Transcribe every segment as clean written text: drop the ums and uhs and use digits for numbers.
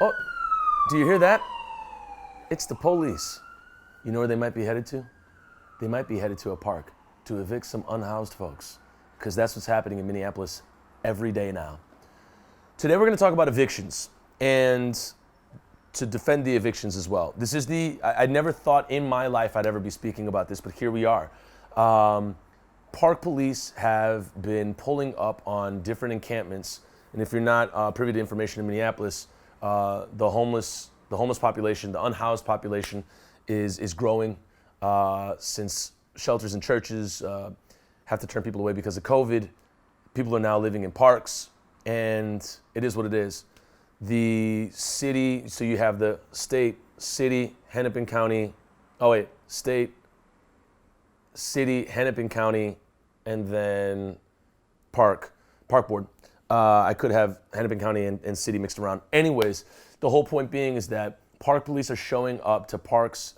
Oh, do you hear that? It's the police. You know where they might be headed to? They might be headed to a park to evict some unhoused folks, because that's what's happening in Minneapolis every day now. Today we're going to talk about evictions and to defend the evictions as well. This is I never thought in my life I'd ever be speaking about this, but here we are. Park police have been pulling up on different encampments, and if you're not privy to information in Minneapolis, the homeless population, the unhoused population is growing since shelters and churches have to turn people away because of COVID. People are now living in parks, and it is what it is. The city, so you have the state, city, Hennepin County, state, city, Hennepin County, and then park board. I could have Hennepin County and city mixed around. Anyways, the whole point being is that park police are showing up to parks,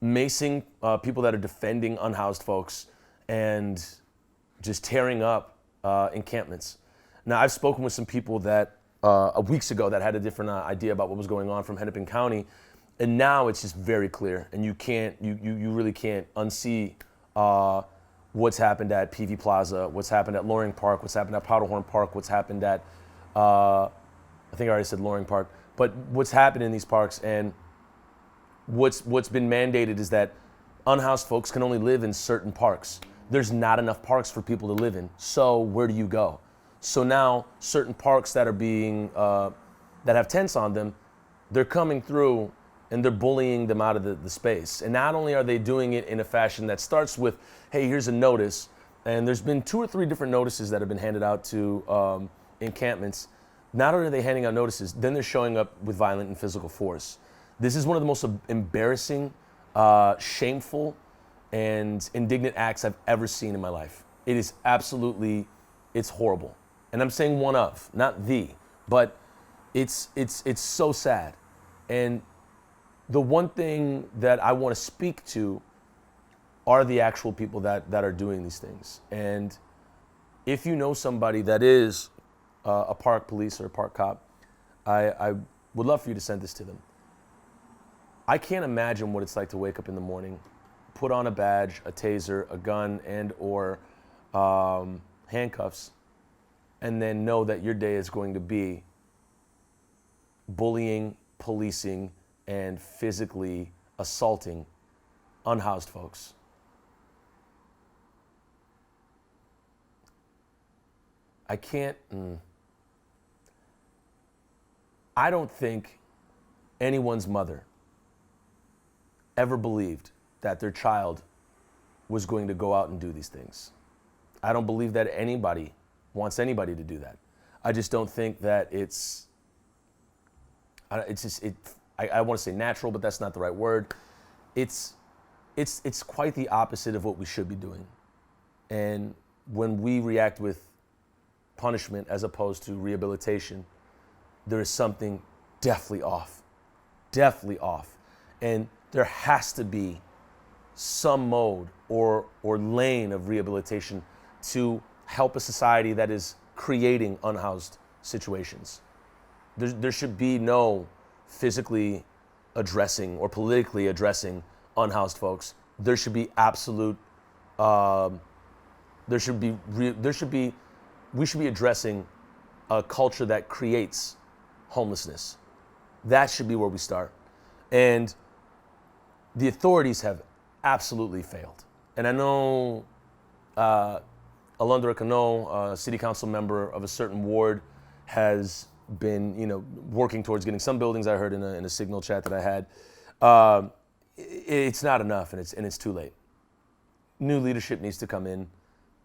macing people that are defending unhoused folks, and just tearing up encampments. Now, I've spoken with some people that weeks ago that had a different idea about what was going on from Hennepin County, and now it's just very clear, and you really can't unsee what's happened at PV Plaza, what's happened at Loring Park, what's happened at Powderhorn Park, what's happened at I think I already said Loring Park, but what's happened in these parks, and what's been mandated is that unhoused folks can only live in certain parks. There's not enough parks for people to live in, so where do you go? So now certain parks that are being that have tents on them, they're coming through and they're bullying them out of the space. And not only are they doing it in a fashion that starts with, hey, here's a notice, and there's been 2 or 3 different notices that have been handed out to encampments. Not only are they handing out notices, then they're showing up with violent and physical force. This is one of the most embarrassing, shameful, and indignant acts I've ever seen in my life. It is absolutely, it's horrible. And I'm saying one of, not the, but it's so sad. And the one thing that I want to speak to are the actual people that are doing these things. And if you know somebody that is a park police or a park cop, I would love for you to send this to them. I can't imagine what it's like to wake up in the morning, put on a badge, a taser, a gun, and or handcuffs, and then know that your day is going to be bullying, policing, and physically assaulting unhoused folks. I don't think anyone's mother ever believed that their child was going to go out and do these things. I don't believe that anybody wants anybody to do that. I just don't think that I want to say natural, but that's not the right word. It's quite the opposite of what we should be doing. And when we react with punishment as opposed to rehabilitation, there is something definitely off. And there has to be some mode or lane of rehabilitation to help a society that is creating unhoused situations. There should be no physically addressing or politically addressing unhoused folks. There should be absolute. We should be addressing a culture that creates homelessness. That should be where we start. And the authorities have absolutely failed. And I know Alondra Cano, a city council member of a certain ward, has been, working towards getting some buildings. I heard in a Signal chat that I had. It's not enough, and it's too late. New leadership needs to come in.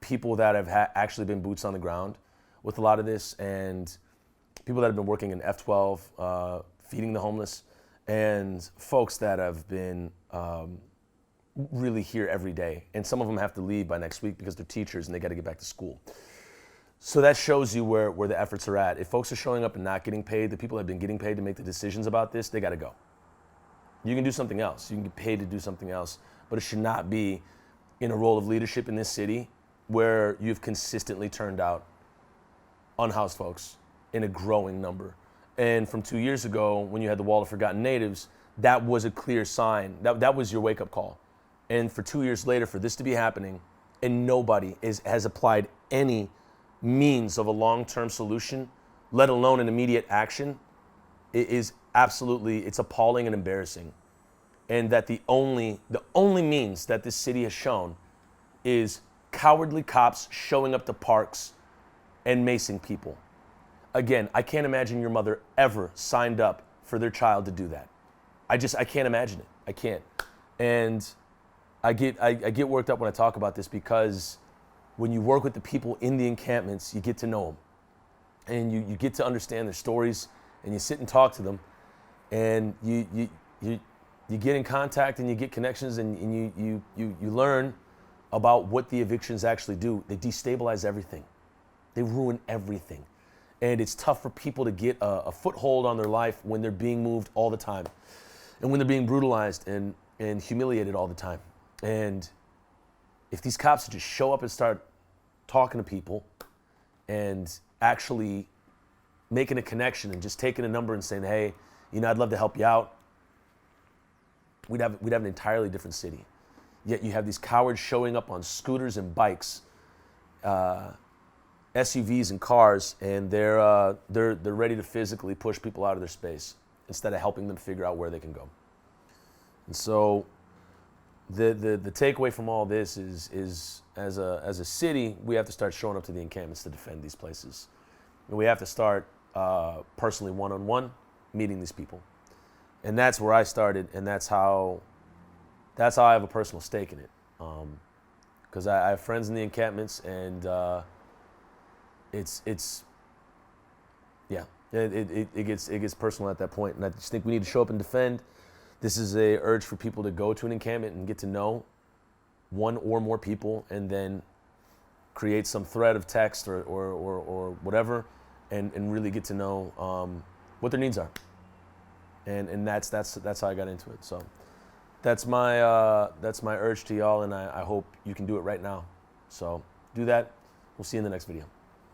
People that have actually been boots on the ground with a lot of this, and people that have been working in F12, feeding the homeless, and folks that have been really here every day. And some of them have to leave by next week because they're teachers and they got to get back to school. So that shows you where the efforts are at. If folks are showing up and not getting paid, the people that have been getting paid to make the decisions about this, they got to go. You can do something else. You can get paid to do something else, but it should not be in a role of leadership in this city where you've consistently turned out unhoused folks in a growing number. And from 2 years ago, when you had the Wall of Forgotten Natives, that was a clear sign. That was your wake-up call. And for 2 years later, for this to be happening, and nobody has applied any means of a long-term solution, let alone an immediate action, it is absolutely, it's appalling and embarrassing. And that the only means that this city has shown is cowardly cops showing up to parks and macing people. Again, I can't imagine your mother ever signed up for their child to do that. I can't imagine it. I can't. And I get worked up when I talk about this, because when you work with the people in the encampments, you get to know them. And you get to understand their stories, and you sit and talk to them, and you get in contact, and you get connections, and you learn about what the evictions actually do. They destabilize everything. They ruin everything. And it's tough for people to get a foothold on their life when they're being moved all the time, and when they're being brutalized and humiliated all the time. And if these cops would just show up and start talking to people and actually making a connection and just taking a number and saying, hey, I'd love to help you out, we'd have an entirely different city. Yet you have these cowards showing up on scooters and bikes, SUVs and cars, and they're ready to physically push people out of their space instead of helping them figure out where they can go. And so the takeaway from all this is as a city, we have to start showing up to the encampments to defend these places. And we have to start personally one-on-one meeting these people. And that's where I started, and that's how I have a personal stake in it. Because I have friends in the encampments, and it gets personal at that point. And I just think we need to show up and defend. This is a urge for people to go to an encampment and get to know one or more people, and then create some thread of text or whatever, and really get to know what their needs are. And that's how I got into it. So that's my urge to y'all, and I hope you can do it right now. So do that. We'll see you in the next video.